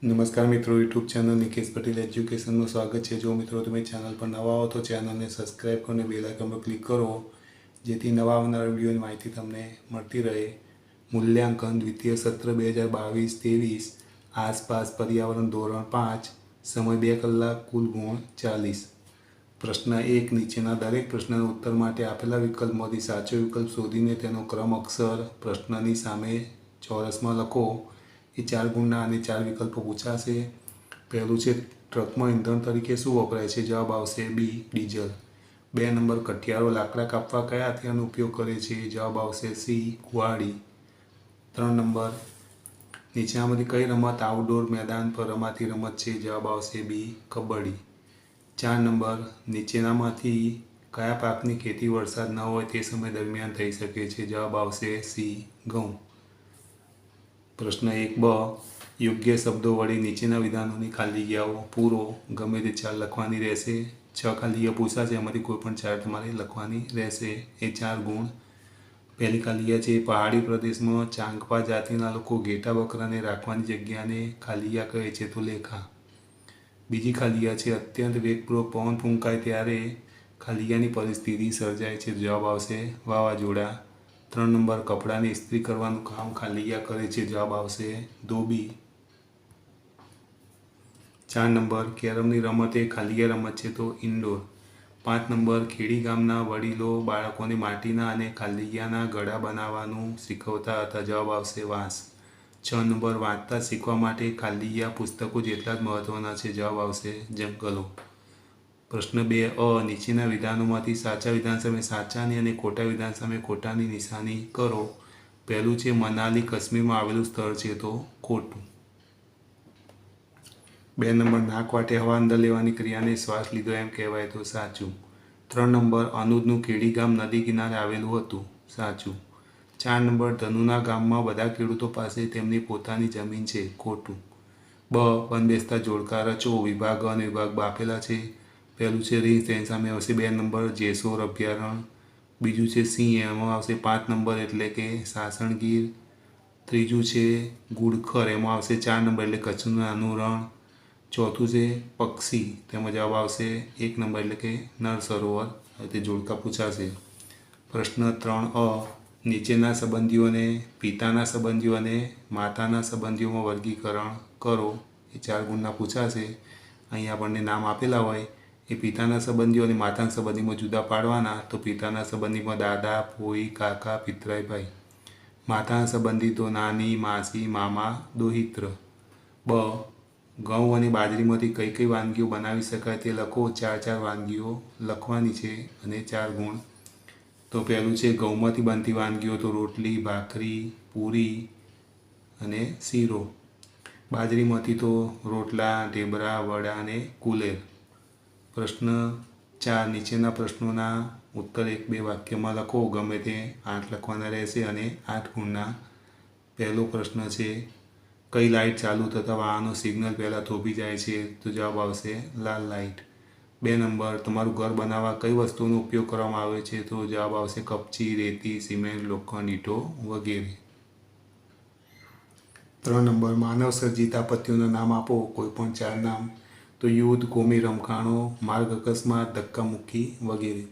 નમસ્કાર મિત્રો, YouTube channel Nikesh Patel એજ્યુકેશનનું સ્વાગત છે। જો મિત્રો તમે ચેનલ પર નવા હો તો ચેનલને સબસ્ક્રાઈબ કરો અને બેલ આઇકન પર ક્લિક કરો, જેથી નવા આવનારા વિડીયોની માહિતી તમને મળતી રહે। મૂલ્યાંકન દ્વિતીય સત્ર 2022-23 આસપાસ પર્યાવરણ ધોરણ 5 સમય 2 કલાક કુલ ગુણ 40। પ્રશ્ન 1 નીચેના દરેક પ્રશ્નના ઉત્તર માટે આપેલા વિકલ્પમાંથી સાચો વિકલ્પ શોધીને તેનો ક્રમ અક્ષર પ્રશ્નની સામે ચોરસમાં લખો। એ 4 ગુણના અને 4 વિકલ્પો પૂછાશે। પહેલું છે ટ્રકમાં ઇંધણ તરીકે શું વપરાય છે? જવાબ આવશે બી ડીઝલ। 2 નંબર કઠિયારો લાકડા કાપવા કયા હથિયારનો ઉપયોગ કરે છે? જવાબ આવશે સી કુહાડી। 3 નંબર નીચેનામાંથી કઈ રમત આઉટડોર મેદાન પર રમાતી રમત છે? જવાબ આવશે બી કબડ્ડી। 4 નંબર નીચેનામાંથી કયા પાકની ખેતી વરસાદ ન હોય તે સમય દરમિયાન થઈ શકે છે? જવાબ આવશે સી ઘઉં। પ્રશ્ન 1 બ યોગ્ય શબ્દો વડે નીચેના વિધાનોની ખાલી જગ્યાઓ પૂરો। ગમે તે 4 લખવાની રહેશે। 6 ખાલી જગ્યા પૂછાશે, એમાંથી કોઈ પણ 4 તમારે લખવાની રહેશે। એ 4 ગુણ। પહેલી ખાલી જગ્યા છે પહાડી પ્રદેશમાં ચાંગપા જાતિના લોકો ઘેટા બકરાને રાખવાની જગ્યાને ખાલી જગ્યા કહે છે તો લેખા। બીજી ખાલી જગ્યા છે અત્યંત વેગપૂર્વક પવન ફૂંકાય ત્યારે ખાલી જગ્યાની પરિસ્થિતિ સર્જાય છે। જવાબ આવશે વાવાઝોડા। 3 નંબર કપડાને ઇસ્ત્રી કરવાનું કામ ખાલી જગ્યા કરે છે? જવાબ આવશે ધોબી। 4 નંબર કેરમની રમત એ ખાલી જગ્યા રમત છે તો ઇન્ડોર। 5 નંબર ખેડી ગામના વડીલો બાળકોને માટીના અને ખાલી જગ્યાના ઘડા બનાવવાનું શીખવતા હતા? જવાબ આવશે વાંસ। 6 નંબર વાંચતા શીખવા માટે ખાલી જગ્યા પુસ્તકો જેટલા જ મહત્ત્વના છે? જવાબ આવશે જંગલો। પ્રશ્ન 2 અ નીચેના વિધાનોમાંથી સાચા વિધાન સામે સાચાની અને ખોટા વિધાન સામે ખોટાની નિશાની કરો। પહેલું છે મનાલી કાશ્મીરમાં આવેલું સ્થળ છે તો ખોટું। 2 નંબર નાક વાટે હવા અંદર લેવાની ક્રિયાને શ્વાસ લીધો એમ કહેવાય તો સાચું। 3 નંબર અનુજનું ખેડી ગામ નદી કિનારે આવેલું હતું, સાચું। 4 નંબર ધનુના ગામમાં બધા ખેડૂતો પાસે તેમની પોતાની જમીન છે, ખોટું। બ બંધબેસતા જોડકા રચો। વિભાગ અ અને વિભાગ બ આપેલા છે। પહેલું છે રીંછ, તેની સામે આવશે 2 નંબર જેસોર અભયારણ્ય। બીજું છે સિંહ, એમાં આવશે 5 નંબર એટલે કે સાસણગીર। ત્રીજું છે ગુડખર, એમાં આવશે 4 નંબર એટલે કચ્છનું નાનું રણ। ચોથું છે પક્ષી, તેમાં જવાબ આવશે 1 નંબર એટલે કે નળ સરોવર। તે જોડકા પૂછાશે। પ્રશ્ન 3 અ નીચેના સંબંધીઓને પિતાના સંબંધીઓ અને માતાના સંબંધીઓમાં વર્ગીકરણ કરો। એ 4 ગુણના પૂછાશે। અહીં આપણને નામ આપેલા હોય એ પિતાના સંબંધીઓ અને માતાના સંબંધીમાં જુદા પાડવાના। તો પિતાના સંબંધીમાં દાદા, ફોઈ, કાકા, પિતરાઈ ભાઈ। માતાના સંબંધી તો નાની, માસી, મામા, દોહિત્ર। બ ઘઉં અને બાજરીમાંથી કઈ કઈ વાનગીઓ બનાવી શકાય તે લખો। 4 વાનગીઓ લખવાની છે અને 4 ગુણ। તો પહેલું છે ઘઉંમાંથી બનતી વાનગીઓ તો રોટલી, ભાખરી, પૂરી અને શીરો। બાજરીમાંથી તો રોટલા, ઢેબરા, વડા અને કુલેર। પ્રશ્ન 4 નીચેના પ્રશ્નોના ઉત્તર 1-2 વાક્યમાં લખો। ગમે તે 8 લખવાના રહેશે અને 8 ગુણના। પહેલો પ્રશ્ન છે કઈ લાઇટ ચાલુ થતાં વાહનો સિગ્નલ પહેલાં થોભી જાય છે? તો જવાબ આવશે લાલ લાઇટ। 2 નંબર તમારું ઘર બનાવવા કઈ વસ્તુનો ઉપયોગ કરવામાં આવે છે? તો જવાબ આવશે કપચી, રેતી, સિમેન્ટ, લોખંડ, ઈંટો વગેરે। 3 નંબર માનવ સર્જિત આપત્તિઓના નામ આપો, કોઈ પણ 4 નામ। તો યુદ્ધ, કોમી રમખાણો, માર્ગ અકસ્માત, ધક્કા મુક્કી વગેરે।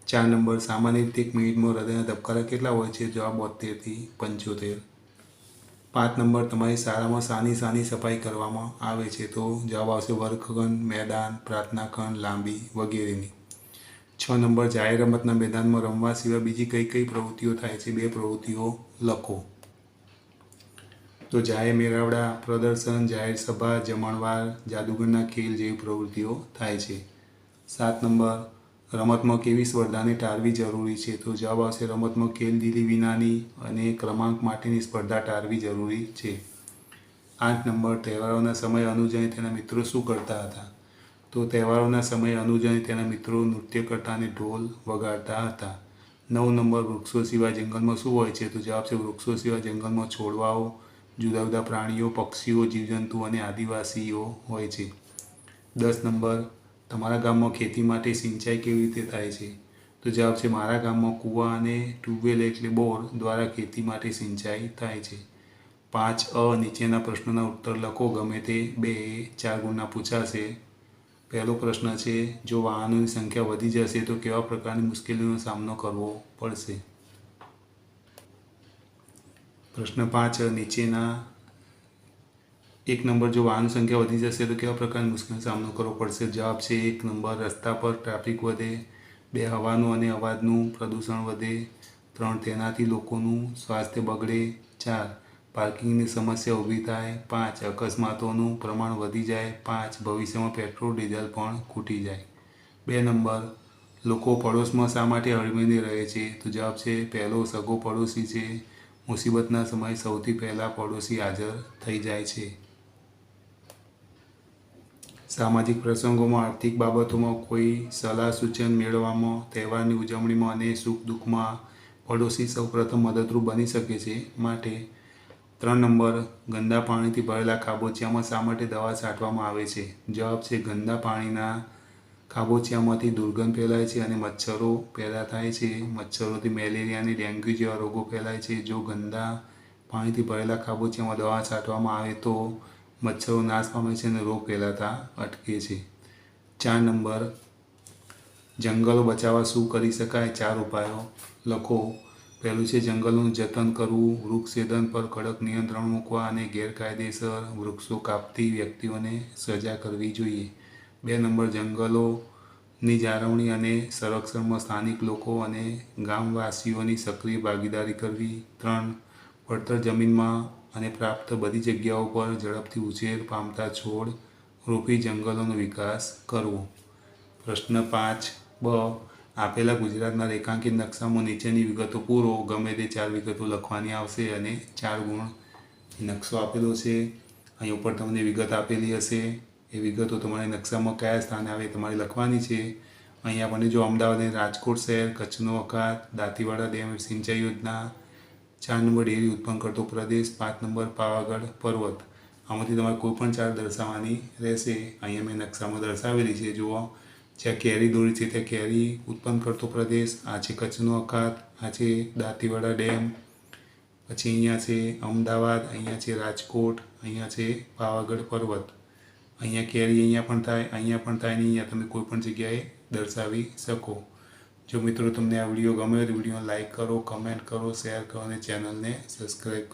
4 નંબર સામાન્ય રીતે 1 મિનિટમાં હૃદયના ધબકારા કેટલા હોય છે? જવાબ 72 થી 75। 5 નંબર તમારી શાળામાં શાની સફાઈ કરવામાં આવે છે? તો જવાબ આવશે વર્ગખંડ, મેદાન, પ્રાર્થના ખંડ, લાંબી વગેરેની। 6 નંબર જાહેર રમતના મેદાનમાં રમવા સિવાય બીજી કઈ કઈ પ્રવૃત્તિઓ થાય છે? 2 પ્રવૃત્તિઓ લખો। તો જાહેર મેળાવડા, પ્રદર્શન, જાહેર સભા, જમણવાર, જાદુગરના ખેલ જેવી પ્રવૃત્તિઓ થાય છે। 7 નંબર રમતમાં કેવી સ્પર્ધાને ટાળવી જરૂરી છે? તો જવાબ આવશે રમતમાં ખેલદિલી વિનાની અને ક્રમાંક માટેની સ્પર્ધા ટાળવી જરૂરી છે। 8 નંબર તહેવારોના સમયે અનુજ અને તેના મિત્રો શું કરતા હતા? તો તહેવારોના સમયે અનુજ અને તેના મિત્રો નૃત્ય કરતા અને ઢોલ વગાડતા હતા। 9 નંબર વૃક્ષો સિવાય જંગલમાં શું હોય છે? તો જવાબ છે વૃક્ષો સિવાય જંગલમાં છોડવાઓ, જુદા જુદા પ્રાણીઓ, પક્ષીઓ, જીવજંતુ અને આદિવાસીઓ હોય છે। 10 નંબર તમારા ગામમાં ખેતી માટે સિંચાઈ કેવી રીતે થાય છે? તો જવાબ છે મારા ગામમાં કૂવા અને ટ્યુબવેલ એટલે બોર દ્વારા ખેતી માટે સિંચાઈ થાય છે। 5 નીચેના પ્રશ્નોના ઉત્તર લખો. ગમે તે 2-4 ગુણના પૂછાશે. પહેલો પ્રશ્ન છે, જો વાહનોની સંખ્યા વધી જશે તો કેવા પ્રકારની મુશ્કેલીઓનો સામનો કરવો પડશે? પ્રશ્ન 5 નીચેના 1 નંબર, જો વાહન સંખ્યા વધી જશે તો કેવા પ્રકારની મુશ્કેલીનો સામનો કરવો પડશે? જવાબ છે 1 નંબર, રસ્તા પર ટ્રાફિક વધે. 2 હવાનું અને અવાજનું પ્રદૂષણ વધે. 3 તેનાથી લોકોનું સ્વાસ્થ્ય બગડે. 4 પાર્કિંગની સમસ્યા ઊભી થાય. 5 અકસ્માતોનું પ્રમાણ વધી જાય. 5 ભવિષ્યમાં પેટ્રોલ ડીઝલ પણ ખૂટી જાય. 2 નંબર, લોકો પડોશમાં શા માટે હળીમળીને રહે છે? તો જવાબ છે પહેલો સગો પડોશી છે. મુસીબતના સમયે સૌથી પહેલાં પડોશી હાજર થઈ જાય છે. સામાજિક પ્રસંગોમાં, આર્થિક બાબતોમાં, કોઈ સલાહ સૂચન મેળવવામાં, તહેવારની ઉજવણીમાં અને સુખ દુઃખમાં પડોશી સૌપ્રથમ મદદરૂપ બની શકે છે. માટે 3 નંબર, ગંદા પાણીથી ભરેલા ખાબોચિયામાં શા માટે દવા છાંટવામાં આવે છે? જવાબ છે ગંદા પાણીના ખાબોચિયામાંથી દુર્ગંધ ફેલાય છે અને મચ્છરો પેદા થાય છે. મચ્છરોથી મેલેરિયા અને ડેન્ગ્યુ જેવા રોગો ફેલાય છે. જો ગંદા પાણીથી ભરેલા ખાબોચિયામાં દવા છાંટવામાં આવે તો મચ્છરો નાશ પામે છે અને રોગ ફેલાતા અટકે છે. 4 નંબર, જંગલો બચાવવા શું કરી શકાય? 4 ઉપાયો લખો. પહેલું છે જંગલોનું જતન કરવું, વૃક્ષછેદન પર કડક નિયંત્રણ મૂકવા અને ગેરકાયદેસર વૃક્ષો કાપતી વ્યક્તિઓને સજા કરવી જોઈએ. 2 નંબર, જંગલોની જાળવણી અને સંરક્ષણમાં સ્થાનિક લોકો અને ગામવાસીઓની સક્રિય ભાગીદારી કરવી. 3 પડતર જમીનમાં અને પ્રાપ્ત બધી જગ્યાઓ પર ઝડપથી ઉછેર પામતા છોડ રોપી જંગલોનો વિકાસ કરવો. પ્રશ્ન 5બ, આપેલા ગુજરાતના રેખાંકિત નકશામાં નીચેની વિગતો પૂરો. ગમે તે 4 વિગતો લખવાની આવશે અને 4 ગુણ. નકશો આપેલો છે, અહીં ઉપર તમને વિગત આપેલી હશે. એ વિગતો તમારે નકશામાં કયા સ્થાને આવે તમારે લખવાની છે. અહીં આપણને જો અમદાવાદ અને રાજકોટ શહેર, કચ્છનો અખાત, દાંતીવાડા ડેમ સિંચાઈ યોજના. 4 નંબર, ડેરી ઉત્પન્ન કરતો પ્રદેશ. 5 નંબર, પાવાગઢ પર્વત. આમાંથી તમારે કોઈ પણ 4 દર્શાવવાની રહેશે. અહીંયા મેં નકશામાં દર્શાવેલી છે. જુઓ, જ્યાં કેરી દોરી છે ત્યાં કેરી ઉત્પન્ન કરતો પ્રદેશ. આ છે કચ્છનો અખાત, આ છે દાંતીવાડા ડેમ, પછી અહીંયા છે અમદાવાદ, અહીંયા છે રાજકોટ, અહીંયા છે પાવાગઢ પર્વત. અહીંયા કેરી અહીંયા પણ થાય, અહીંયા પણ થાય, ને અહીંયા તમે કોઈ પણ જગ્યાએ દર્શાવી શકો. જો મિત્રો તમને આ વિડીયો ગમ્યો તો વિડીયોને લાઇક કરો, કમેન્ટ કરો, શેર કરો અને ચેનલને સબસ્ક્રાઈબ કરો.